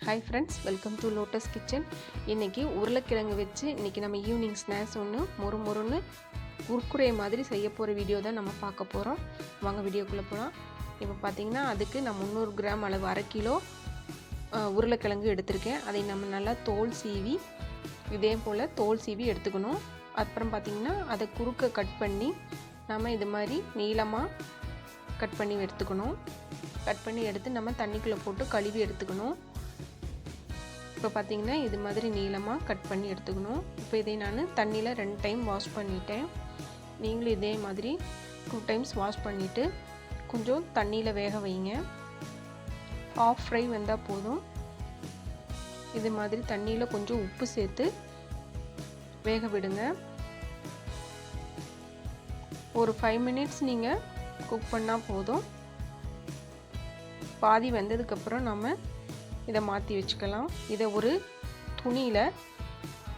Hi friends, welcome to Lotus Kitchen. இன்னைக்கு உருளைக்கிழங்கு வச்சு இன்னைக்கு நம்ம ஈவினிங் ஸ்நாக்ஸ் ஒன்று மொறுமொறுன்னு குர்குரே மாதிரி செய்ய போகிற வீடியோ தான் நம்ம பார்க்க போகிறோம். வாங்க வீடியோக்குள்ளே போகலாம். இப்போ பார்த்தீங்கன்னா அதுக்கு நான் 300 கிராம் அளவு 1/2 கிலோ உருளைக்கிழங்கு எடுத்திருக்கேன். அதை நம்ம நல்லா தோல் சீவி இதே போல் தோல் சீவி எடுத்துக்கணும். அப்புறம் பார்த்திங்கன்னா அதை குறுக்க கட் பண்ணி நம்ம இது மாதிரி நீளமாக கட் பண்ணி எடுத்துக்கணும். கட் பண்ணி எடுத்து நம்ம தண்ணிக்குள்ளே போட்டு கழுவி எடுத்துக்கணும். இப்போ பார்த்திங்கன்னா இது மாதிரி நீளமாக கட் பண்ணி எடுத்துக்கணும். இப்போ இதை நான் தண்ணியில் 2 டைம் வாஷ் பண்ணிட்டேன். நீங்களும் இதே மாதிரி 2 டைம்ஸ் வாஷ் பண்ணிவிட்டு கொஞ்சம் தண்ணியில் வேக வைங்க. ஆஃப் ஃப்ரை வந்தால் போதும். இது மாதிரி தண்ணியில் கொஞ்சம் உப்பு சேர்த்து வேக விடுங்க. ஒரு 5 மினிட்ஸ் நீங்கள் குக் பண்ணால் போதும். பாதி வெந்ததுக்கப்புறம் நம்ம இதை மாற்றி வச்சுக்கலாம். இதை ஒரு துணியில்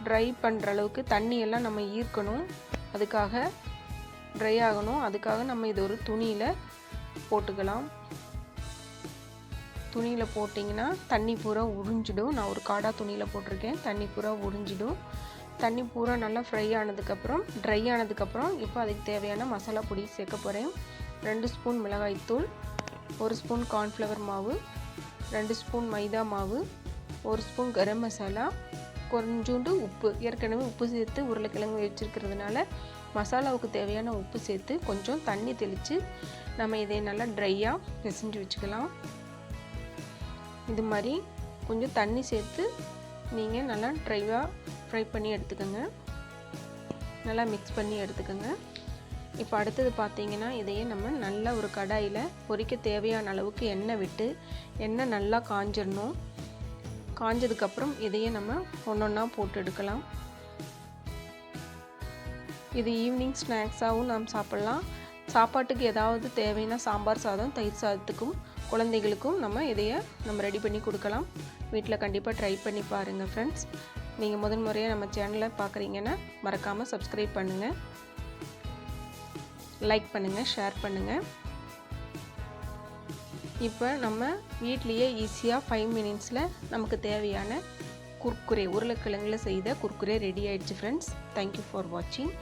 ட்ரை பண்ணுற அளவுக்கு தண்ணியெல்லாம் நம்ம ஈர்க்கணும். அதுக்காக ட்ரை ஆகணும். அதுக்காக நம்ம இதை ஒரு துணியில் போட்டுக்கலாம். துணியில் போட்டிங்கன்னா தண்ணி பூரா உறிஞ்சிடும். நான் ஒரு காடா துணியில் போட்டிருக்கேன். தண்ணி பூரா உறிஞ்சிடும். தண்ணி பூரா நல்லா ஃப்ரை ஆனதுக்கப்புறம் ட்ரை ஆனதுக்கப்புறம் இப்போ அதுக்கு தேவையான மசாலா பொடி சேர்க்க போகிறேன். 2 ஸ்பூன் மிளகாய்த்தூள், 1 ஸ்பூன் கார்ன்ஃப்ளவர் மாவு, 2 ஸ்பூன் மைதா மாவு, 1 ஸ்பூன் கரம் மசாலா, கொஞ்சோண்டு உப்பு. ஏற்கனவே உப்பு சேர்த்து உருளைக்கிழங்கு வச்சுருக்கிறதுனால மசாலாவுக்கு தேவையான உப்பு சேர்த்து கொஞ்சம் தண்ணி தெளித்து நம்ம இதை நல்லா ட்ரையாக பிசைஞ்சு வச்சுக்கலாம். இது மாதிரி கொஞ்சம் தண்ணி சேர்த்து நீங்கள் நல்லா ட்ரையாக ஃப்ரை பண்ணி எடுத்துக்கோங்க. நல்லா மிக்ஸ் பண்ணி எடுத்துக்கோங்க. இப்போ அடுத்தது பார்த்தீங்கன்னா இதையே நம்ம நல்லா ஒரு கடாயில் பொரிக்க தேவையான அளவுக்கு எண்ணெய் விட்டு எண்ணெய் நல்லா காஞ்சிடணும். காஞ்சதுக்கப்புறம் இதையே நம்ம ஒன்றொன்னா போட்டு எடுக்கலாம். இது ஈவினிங் ஸ்நாக்ஸாகவும் நாம் சாப்பிட்லாம். சாப்பாட்டுக்கு ஏதாவது தேவைன்னா சாம்பார் சாதம், தயிர் சாதத்துக்கும் குழந்தைகளுக்கும் நம்ம ரெடி பண்ணி கொடுக்கலாம். வீட்டில் கண்டிப்பாக ட்ரை பண்ணி பாருங்கள் ஃப்ரெண்ட்ஸ். நீங்கள் முதன் முறையாக நம்ம சேனலை பார்க்குறீங்கன்னா மறக்காமல் சப்ஸ்கிரைப் பண்ணுங்கள், லைக் பண்ணுங்கள், ஷேர் பண்ணுங்கள். இப்போ நம்ம வீட்லேயே ஈஸியாக 5 மினிட்ஸில் நமக்கு தேவையான குர்குரே உருளைக்கிழங்குல செய்த குர்குரே ரெடி ஆயிடுச்சு ஃப்ரெண்ட்ஸ். தேங்க்யூ ஃபார் வாட்சிங்.